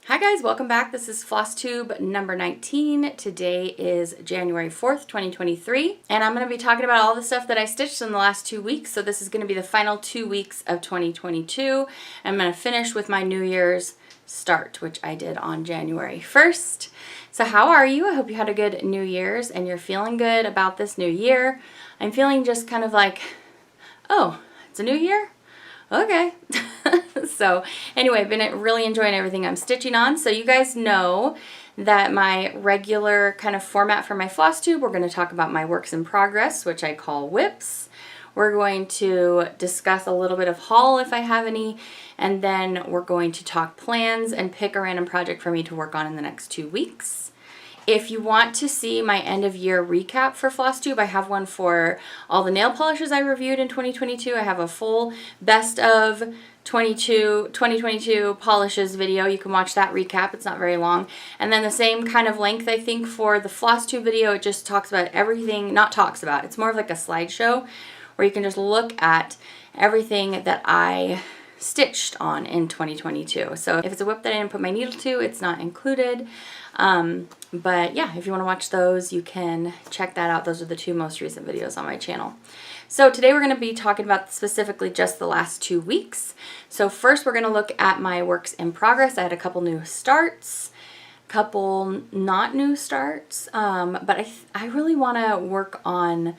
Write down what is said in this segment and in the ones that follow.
Hi guys, welcome back. This is Flosstube number 19. Today is January 4th, 2023, and I'm going to be talking about all the stuff that I stitched in the last 2 weeks. So this is going to be the final 2 weeks of 2022. I'm going to finish with my New Year's start, which I did on January 1st. So how are you? I hope you had a good New Year's and you're feeling good about this new year. I'm feeling just kind of like, oh, it's a new year? Okay. So anyway, I've been really enjoying everything I'm stitching on. So you guys know that my regular kind of format for my Flosstube, we're going to talk about my works in progress, which I call whips. We're going to discuss a little bit of haul if I have any, and then we're going to talk plans and pick a random project for me to work on in the next 2 weeks. If you want to see my end of year recap for Flosstube, I have one for all the nail polishes I reviewed in 2022. I have a full best of 2022 polishes video. You can watch that recap. It's not very long. And then the same kind of length, I think, for the Flosstube video. It just talks about everything, not talks about, it's more of like a slideshow where you can just look at everything that I stitched on in 2022. So if it's a whip that I didn't put my needle to, it's not included. But yeah, if you want to watch those, you can check that out. Those are the two most recent videos on my channel. So today we're going to be talking about specifically just the last 2 weeks. So first we're going to look at my works in progress. I had a couple new starts, couple not new starts, but I really want to work on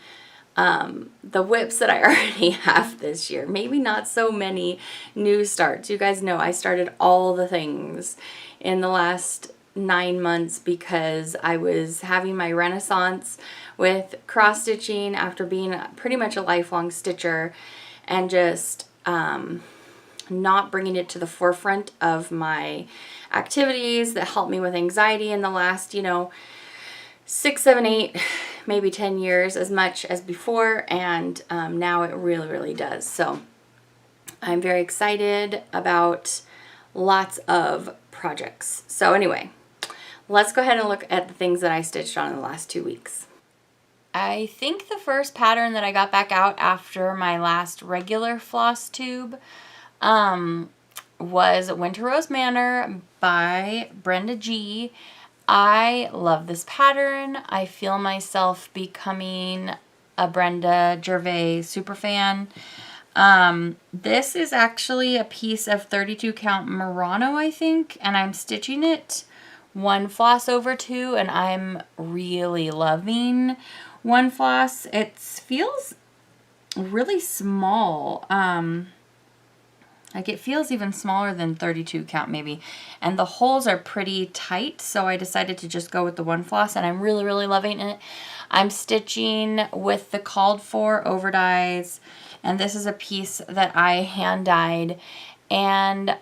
the whips that I already have this year. Maybe not so many new starts. You guys know I started all the things in the last 9 months because I was having my renaissance with cross stitching after being pretty much a lifelong stitcher and just not bringing it to the forefront of my activities that helped me with anxiety in the last, 6, 7, 8, maybe 10 years as much as before, and now it really does. So I'm very excited about lots of projects. So anyway, let's go ahead and look at the things that I stitched on in the last 2 weeks. I think the first pattern that I got back out after my last regular Flosstube was Winter Rose Manor by Brenda G. I love this pattern. I feel myself becoming a Brenda Gervais superfan. This is actually a piece of 32 count Murano, I think, and I'm stitching it 1 floss over 2, and I'm really loving 1 floss. It feels really small. Like it feels even smaller than 32 count maybe. And the holes are pretty tight, so I decided to just go with the 1 floss, and I'm really loving it. I'm stitching with the called for over dies, and this is a piece that I hand dyed. And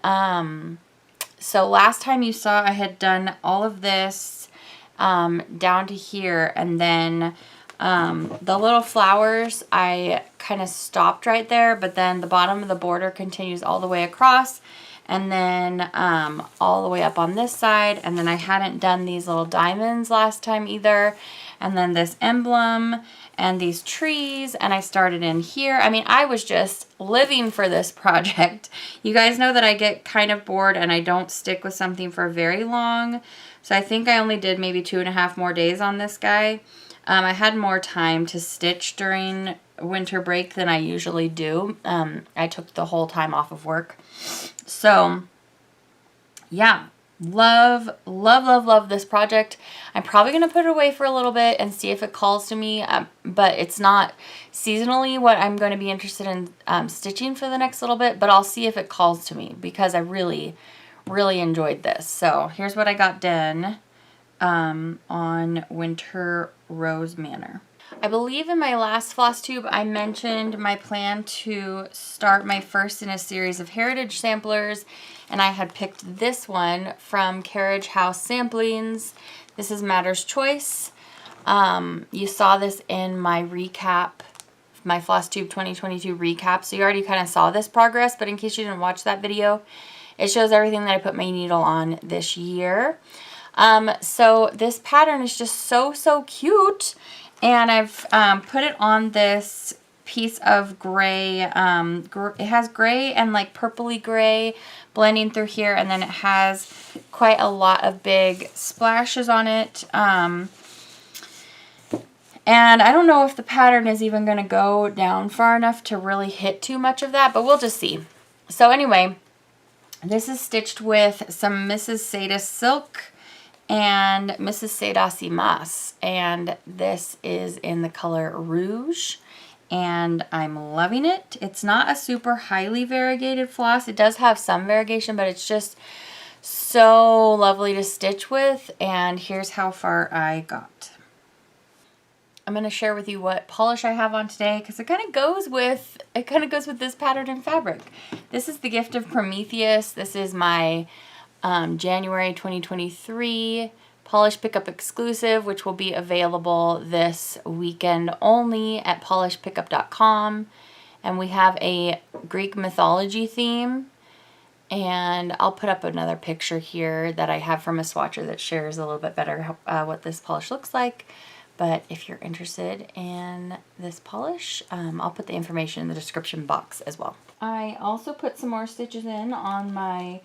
so last time you saw I had done all of this down to here, and then the little flowers, I kind of stopped right there, but then the bottom of the border continues all the way across, and then all the way up on this side, and then I hadn't done these little diamonds last time either, and then this emblem, and these trees, and I started in here. I mean, I was just living for this project. You guys know that I get kind of bored and I don't stick with something for very long, so I think I only did maybe 2.5 more days on this guy. I had more time to stitch during winter break than I usually do. I took the whole time off of work. So, yeah, love this project. I'm probably going to put it away for a little bit and see if it calls to me, but it's not seasonally what I'm going to be interested in stitching for the next little bit, but I'll see if it calls to me because I really enjoyed this. So, here's what I got done on Winter Rose Manor. I believe in my last Flosstube I mentioned my plan to start my first in a series of heritage samplers, and I had picked this one from Carraige House Samplings. This is Matter's Choice. You saw this in my recap, my Flosstube 2022 recap, so you already kind of saw this progress, but in case you didn't watch that video, it shows everything that I put my needle on this year. So this pattern is just so cute, and I've put it on this piece of gray. It has gray and like purpley gray, blending through here, and then it has quite a lot of big splashes on it. And I don't know if the pattern is even going to go down far enough to really hit too much of that, but we'll just see. So anyway, this is stitched with some Mrs. Sadis silk and Mrs. Sadasi Mas, and this is in the color Rouge, and I'm loving it. It's not a super highly variegated floss. It does have some variegation, but it's just so lovely to stitch with, and here's how far I got. I'm going to share with you what polish I have on today, because it kind of goes with this pattern and fabric. This is the Gift of Prometheus. This is my January 2023 polish pickup exclusive, which will be available this weekend only at polishpickup.com. And we have a Greek mythology theme. And I'll put up another picture here that I have from a swatcher that shares a little bit better what this polish looks like. But if you're interested in this polish, I'll put the information in the description box as well. I also put some more stitches in on my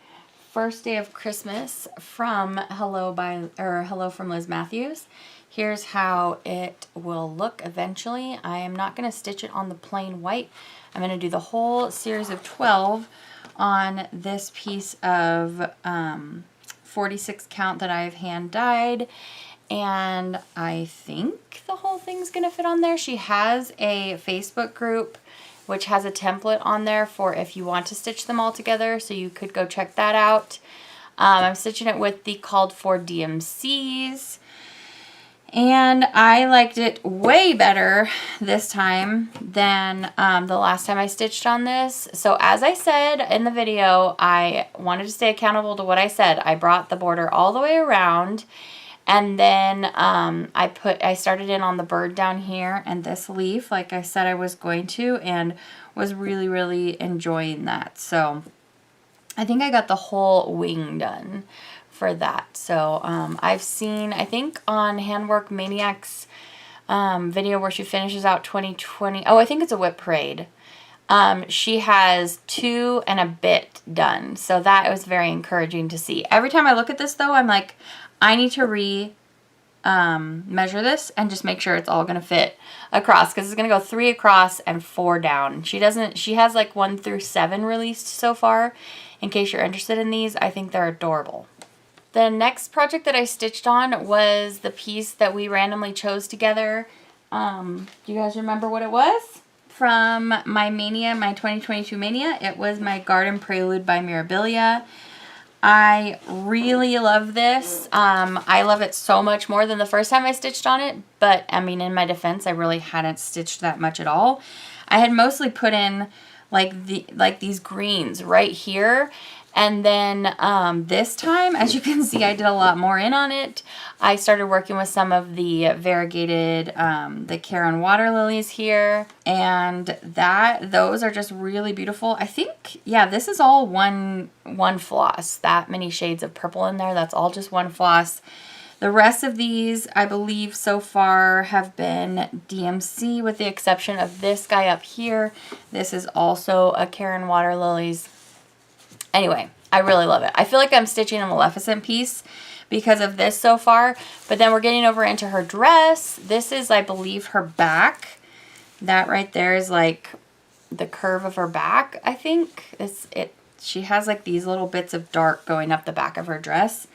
first day of Christmas from Hello from Liz Matthews. Here's how it will look eventually. I am not going to stitch it on the plain white. I'm going to do the whole series of 12 on this piece of 46 count that I've hand dyed. And I think the whole thing's going to fit on there. She has a Facebook group which has a template on there for if you want to stitch them all together, so you could go check that out. I'm stitching it with the called for DMCs, and I liked it way better this time than the last time I stitched on this. So as I said in the video, I wanted to stay accountable to what I said. I brought the border all the way around. And then I started in on the bird down here and this leaf, like I said I was going to, and was really, really enjoying that. So I think I got the whole wing done for that. So I've seen, I think on Handwork Maniac's video where she finishes out 2020, oh, I think it's a whip parade. She has 2 and a bit done. So that was very encouraging to see. Every time I look at this though, I'm like, I need to measure this and just make sure it's all going to fit across, because it's going to go 3 across and 4 down. She has like 1 through 7 released so far. In case you're interested in these, I think they're adorable. The next project that I stitched on was the piece that we randomly chose together. Do you guys remember what it was? From my Mania, my 2022 Mania, it was my Garden Prelude by Mirabilia. I really love this. I love it so much more than the first time I stitched on it, but I mean, in my defense, I really hadn't stitched that much at all. I had mostly put in like these greens right here, and then this time, as you can see, I did a lot more in on it. I started working with some of the variegated, the Carraige water lilies here, and those are just really beautiful. I think, yeah, this is all one floss. That many shades of purple in there, that's all just one floss. The rest of these, I believe so far, have been DMC with the exception of this guy up here. This is also a Carraige water lilies. Anyway, I really love it. I feel like I'm stitching a Maleficent piece because of this so far, but then we're getting over into her dress. This is, I believe, her back. That right there is like the curve of her back, I think. She has like these little bits of dark going up the back of her dress.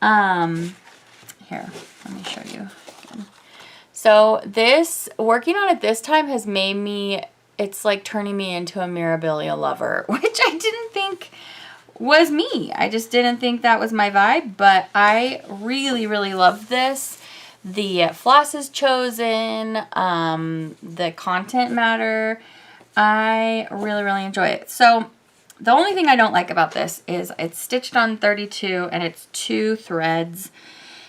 Here, let me show you again. So this, working on it this time has made me, it's like turning me into a Mirabilia lover, which I didn't think was me. I just didn't think that was my vibe, but I really, really loved this. The flosses chosen, the content matter. I really, really enjoy it. So the only thing I don't like about this is it's stitched on 32 and it's 2 threads.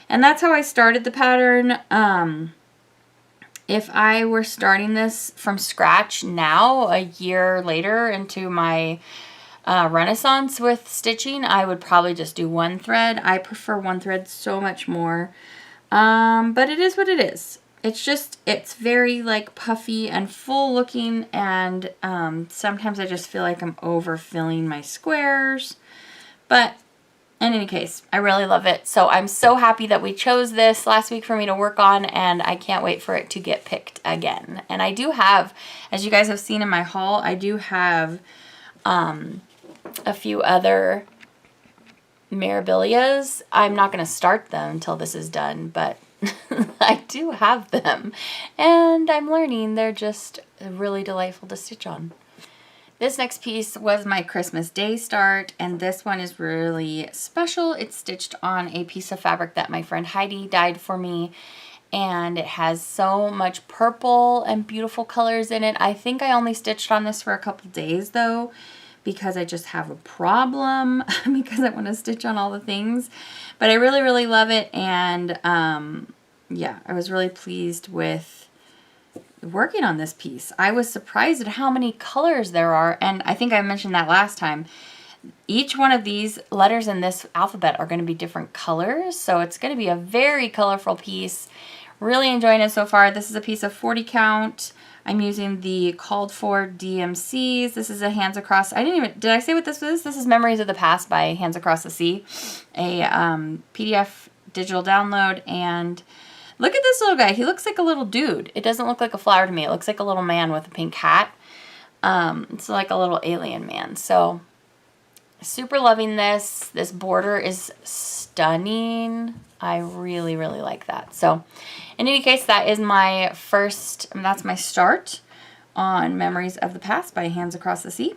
And that's how I started the pattern. If I were starting this from scratch now, a year later into my renaissance with stitching, I would probably just do 1 thread. I prefer 1 thread so much more. But it is what it is. It's very like puffy and full looking, and sometimes I just feel like I'm overfilling my squares. But in any case, I really love it. So I'm so happy that we chose this last week for me to work on, and I can't wait for it to get picked again. And I do have, as you guys have seen in my haul, I do have a few other Mirabilias. I'm not going to start them until this is done, but I do have them. And I'm learning they're just really delightful to stitch on. This next piece was my Christmas Day start, and this one is really special. It's stitched on a piece of fabric that my friend Heidi dyed for me, and it has so much purple and beautiful colors in it. I think I only stitched on this for a couple days though, because I just have a problem because I want to stitch on all the things. But I really, really love it, and yeah, I was really pleased with working on this piece. I was surprised at how many colors there are, and I think I mentioned that last time. Each one of these letters in this alphabet are going to be different colors, so it's going to be a very colorful piece. Really enjoying it so far. This is a piece of 40 count. I'm using the called for DMCs. This is a Hands Across. Did I say what this was? This is Memories of the Past by Hands Across the Sea, a PDF digital download. And look at this little guy. He looks like a little dude. It doesn't look like a flower to me. It looks like a little man with a pink hat. It's like a little alien man. So super loving this. This border is stunning. I really, really like that. So in any case, that is my that's my start on Memories of the Past by Hands Across the Sea.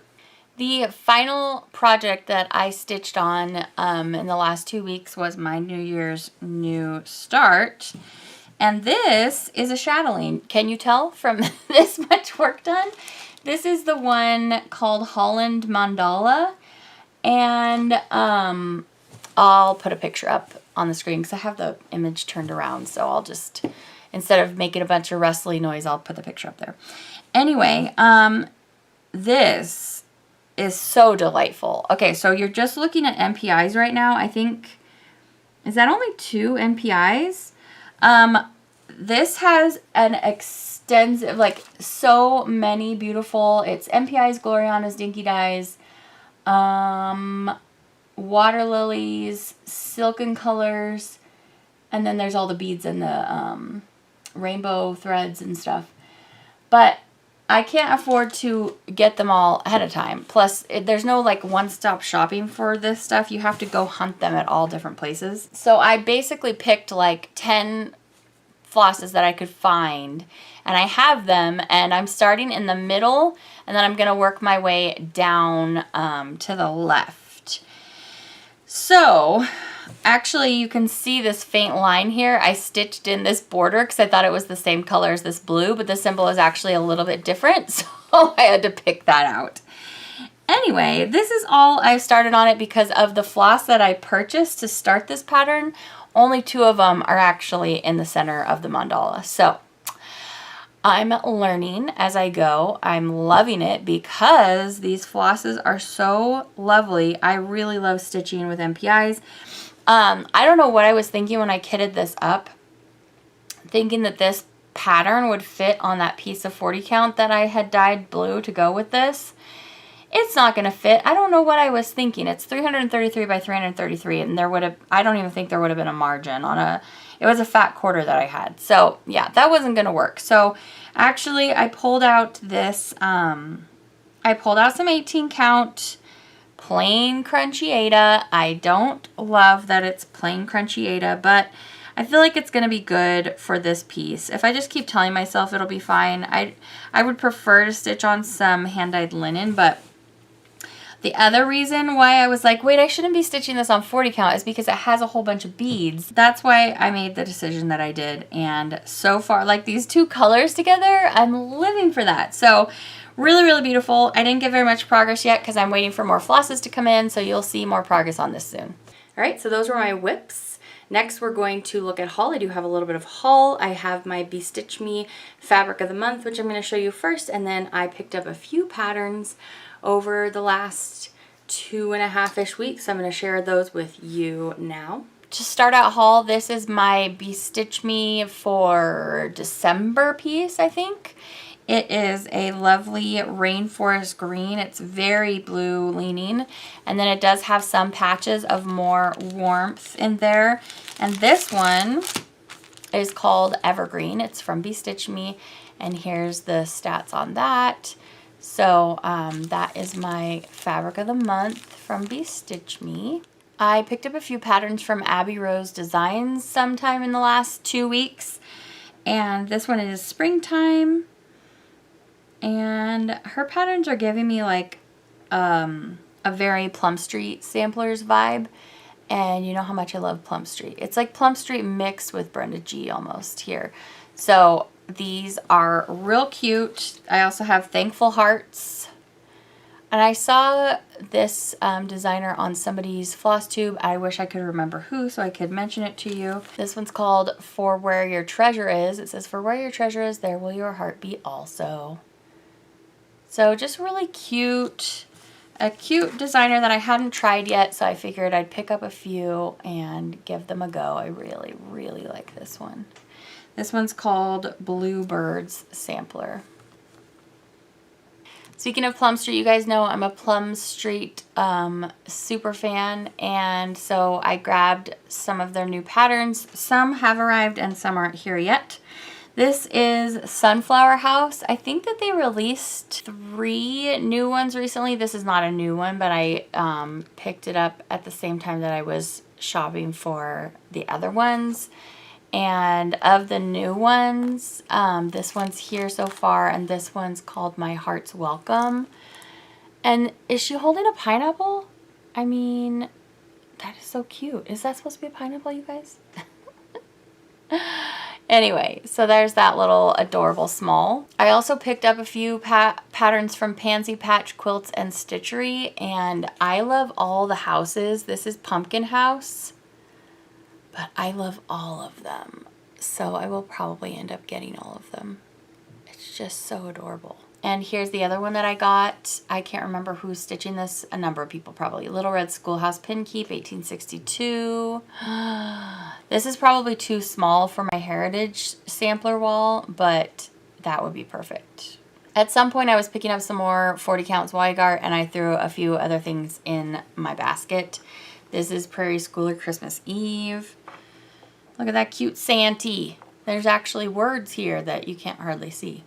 The final project that I stitched on in the last 2 weeks was my New Year's New Start. And this is a Chatelaine. Can you tell from this much work done? This is the one called Holland Mandala. And I'll put a picture up on the screen because I have the image turned around. So I'll just, instead of making a bunch of rustly noise, I'll put the picture up there. Anyway, this is so delightful. Okay, so you're just looking at MPIs right now. I think, is that only 2 MPIs? This has an extensive, like, so many beautiful, it's MPIs, Gloriana's, Dinky Dyes, water lilies, silken colors, and then there's all the beads and the rainbow threads and stuff. But I can't afford to get them all ahead of time. Plus, there's no like one-stop shopping for this stuff. You have to go hunt them at all different places. So I basically picked like 10 flosses that I could find, and I have them, and I'm starting in the middle, and then I'm going to work my way down to the left. So actually you can see this faint line here. I stitched in this border because I thought it was the same color as this blue, but the symbol is actually a little bit different, so I had to pick that out. Anyway, this is all I've started on it because of the floss that I purchased to start this pattern. Only 2 of them are actually in the center of the mandala. So I'm learning as I go. I'm loving it because these flosses are so lovely. I really love stitching with MPIs. I don't know what I was thinking when I kitted this up, thinking that this pattern would fit on that piece of 40 count that I had dyed blue to go with this. It's not going to fit. I don't know what I was thinking. It's 333 by 333, and there would have, I don't even think there would have been a margin on it was a fat quarter that I had. So yeah, that wasn't going to work. So actually I pulled out this, I pulled out some 18 count plain crunchy Ada. I don't love that it's plain crunchy Ada, but I feel like it's going to be good for this piece. If I just keep telling myself it'll be fine, I would prefer to stitch on some hand-dyed linen, but the other reason why I was like, wait, I shouldn't be stitching this on 40 count is because it has a whole bunch of beads. That's why I made the decision that I did. And so far, like these 2 colors together, I'm living for that. So really, really beautiful. I didn't get very much progress yet because I'm waiting for more flosses to come in. So you'll see more progress on this soon. All right, so those were my whips. Next, we're going to look at haul. I do have a little bit of haul. I have my Be Stitch Me fabric of the month, which I'm going to show you first. And then I picked up a few patterns over the last 2.5-ish weeks. So I'm going to share those with you now. To start out haul, this is my Be Stitch Me for December piece, I think. It is a lovely rainforest green. It's very blue leaning. And then it does have some patches of more warmth in there. And this one is called Evergreen. It's from Be Stitch Me. And here's the stats on that. So that is my fabric of the month from Be Stitch Me. I picked up a few patterns from Abby Rose Designs sometime in the last 2 weeks. And this one is Springtime. And her patterns are giving me like a very Plum Street Samplers vibe. And you know how much I love Plum Street. It's like Plum Street mixed with Brenda G almost here. So these are real cute. I also have Thankful Hearts. And I saw this designer on somebody's Flosstube. I wish I could remember who so I could mention it to you. This one's called For Where Your Treasure Is. It says, for where your treasure is, there will your heart be also. So just really cute, a cute designer that I hadn't tried yet, so I figured I'd pick up a few and give them a go. I really, really like this one. This one's called Bluebirds Sampler. Speaking of Plum Street, you guys know I'm a Plum Street super fan, and so I grabbed some of their new patterns. Some have arrived and some aren't here yet. This is Sunflower House. I think that they released 3 new ones recently. This is not a new one, but I picked it up at the same time that I was shopping for the other ones. And of the new ones, this one's here so far, and this one's called My Heart's Welcome. And is she holding a pineapple? I mean, that is so cute. Is that supposed to be a pineapple, you guys? Anyway, so there's that little adorable small. I also picked up a few patterns from Pansy Patch Quilts and Stitchery, and I love all the houses. This is Pumpkin House, but I love all of them. So I will probably end up getting all of them. It's just so adorable. And here's the other one that I got. I can't remember who's stitching this. A number of people probably. Little Red Schoolhouse Pin Keep, 1862. This is probably too small for my Heritage sampler wall, but that would be perfect. At some point I was picking up some more 40 count Zweigart, and I threw a few other things in my basket. This is Prairie Schooler Christmas Eve. Look at that cute Santee. There's actually words here that you can't hardly see.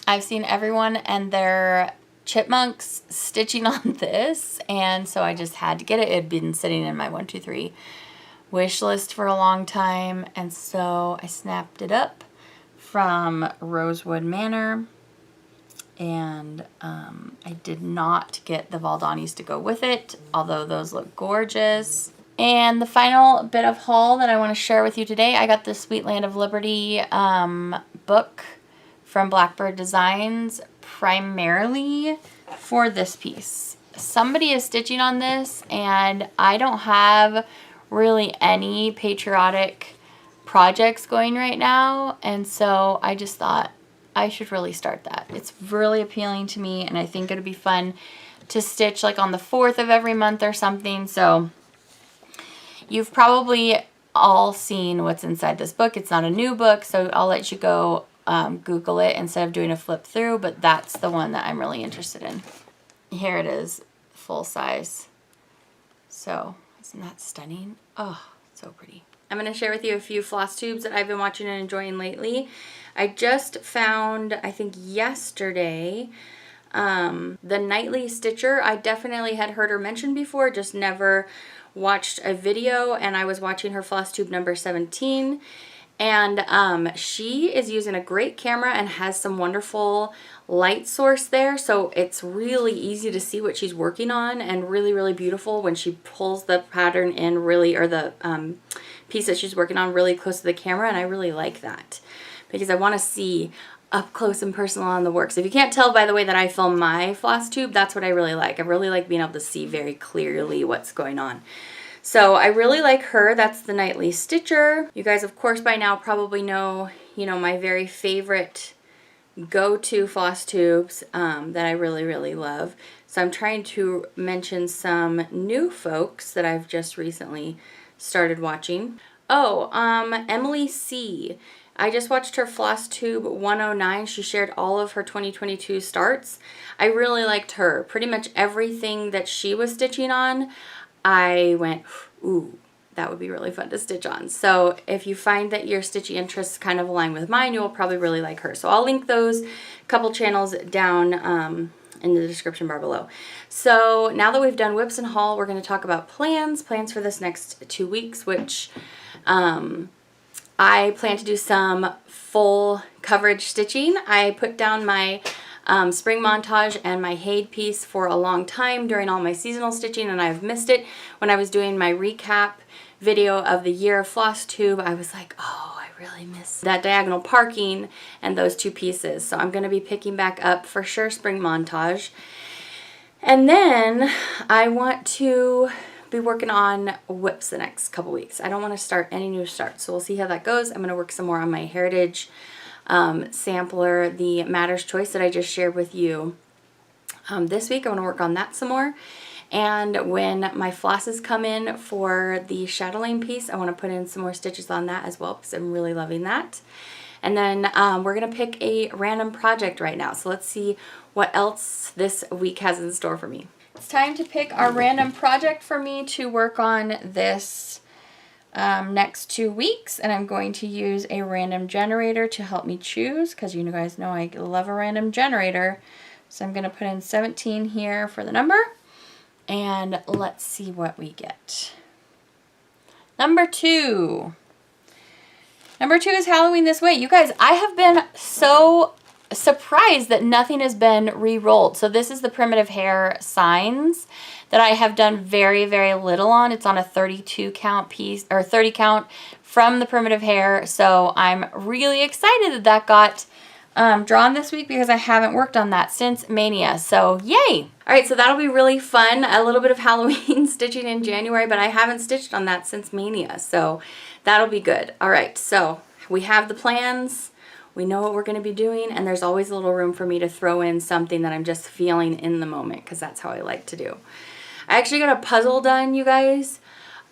I've seen everyone and their chipmunks stitching on this, and so I just had to get it. It had been sitting in my 1, 2, 3 wish list for a long time, and so I snapped it up from Rosewood Manor, and I did not get the Valdanis to go with it, although those look gorgeous. And the final bit of haul that I want to share with you today, I got the Sweet Land of Liberty book from Blackbird Designs primarily for this piece. Somebody is stitching on this, and I don't have really any patriotic projects going right now, and so I just thought I should really start that. It's really appealing to me, and I think it'd be fun to stitch like on the 4th of every month or something. So you've probably all seen what's inside this book. It's not a new book, so I'll let you go Google it instead of doing a flip through, but that's the one that I'm really interested in. Here it is, full size. So, isn't that stunning? Oh, so pretty. I'm going to share with you a few floss tubes that I've been watching and enjoying lately. I just found, I think yesterday, the Nightly Stitcher. I definitely had heard her mentioned before, just never watched a video, and I was watching her floss tube number 17. And she is using a great camera and has some wonderful light source there, so it's really easy to see what she's working on, and really, really beautiful when she pulls the pattern in really, or the piece that she's working on really close to the camera, and I really like that because I want to see up close and personal on the work. So if you can't tell by the way that I film my floss tube, that's what I really like. I really like being able to see very clearly what's going on. So I really like her. That's the Nightly Stitcher. You guys, of course, by now probably know, my very favorite go-to floss tubes that I really, really love. So I'm trying to mention some new folks that I've just recently started watching. Oh, Emily C. I just watched her Flosstube 109. She shared all of her 2022 starts. I really liked her. Pretty much everything that she was stitching on, I went, ooh, that would be really fun to stitch on. So if you find that your stitchy interests kind of align with mine, you will probably really like her. So I'll link those couple channels down in the description bar below. So now that we've done whips and haul, we're going to talk about plans for this next 2 weeks, which I plan to do some full coverage stitching. I put down my spring montage and my Haid piece for a long time during all my seasonal stitching, and I've missed it. When I was doing my recap video of the year of Flosstube, I was like, oh, I really miss that diagonal parking and those 2 pieces. So I'm going to be picking back up for sure spring montage. And then I want to be working on whips the next couple weeks. I don't want to start any new starts, so we'll see how that goes. I'm going to work some more on my Heritage sampler, the Matter's Choice that I just shared with you this week. I want to work on that some more. And when my flosses come in for the Chatelaine piece, I want to put in some more stitches on that as well because I'm really loving that. And then we're going to pick a random project right now. So let's see what else this week has in store for me. It's time to pick our random project for me to work on this next 2 weeks. And I'm going to use a random generator to help me choose because you guys know I love a random generator. So I'm going to put in 17 here for the number. And let's see what we get. Number 2. Number 2 is Halloween This Way. You guys, I have been so surprised that nothing has been re-rolled. So this is the Primitive Hair Signs that I have done very, very little on. It's on a 32 count piece, or 30 count from the Primitive Hair. So I'm really excited that that got drawn this week because I haven't worked on that since Mania. So yay! All right, so that'll be really fun. A little bit of Halloween stitching in January, but I haven't stitched on that since Mania. So that'll be good. All right, so we have the plans. We know what we're going to be doing, and there's always a little room for me to throw in something that I'm just feeling in the moment because that's how I like to do. I actually got a puzzle done, you guys.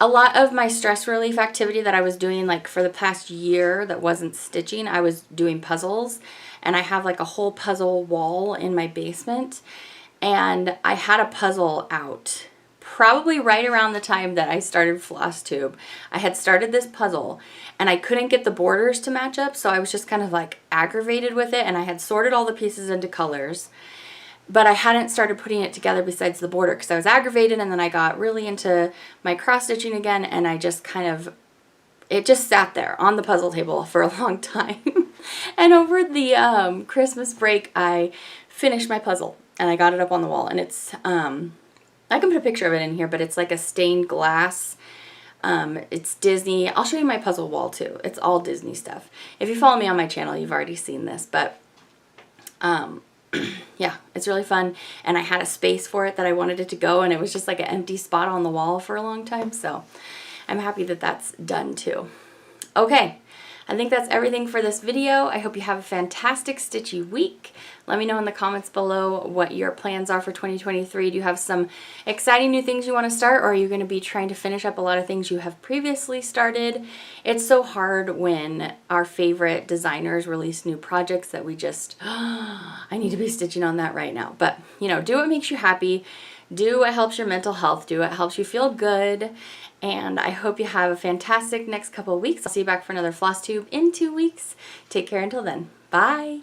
A lot of my stress relief activity that I was doing like for the past year that wasn't stitching, I was doing puzzles, and I have like a whole puzzle wall in my basement, and I had a puzzle out probably right around the time that I started Flosstube. I had started this puzzle and I couldn't get the borders to match up, so I was just kind of like aggravated with it, and I had sorted all the pieces into colors, but I hadn't started putting it together besides the border because I was aggravated, and then I got really into my cross stitching again, and I just kind of, it just sat there on the puzzle table for a long time. And over the Christmas break, I finished my puzzle and I got it up on the wall, and it's, I can put a picture of it in here, but it's like a stained glass. It's Disney. I'll show you my puzzle wall too. It's all Disney stuff. If you follow me on my channel, you've already seen this, but yeah, it's really fun. And I had a space for it that I wanted it to go, and it was just like an empty spot on the wall for a long time. So I'm happy that that's done too. Okay. I think that's everything for this video. I hope you have a fantastic stitchy week. Let me know in the comments below what your plans are for 2023. Do you have some exciting new things you want to start, or are you going to be trying to finish up a lot of things you have previously started? It's so hard when our favorite designers release new projects that we just, I need to be stitching on that right now. But, you know, do what makes you happy. Do what helps your mental health. Do what helps you feel good. And I hope you have a fantastic next couple of weeks. I'll see you back for another Flosstube in 2 weeks. Take care until then. Bye.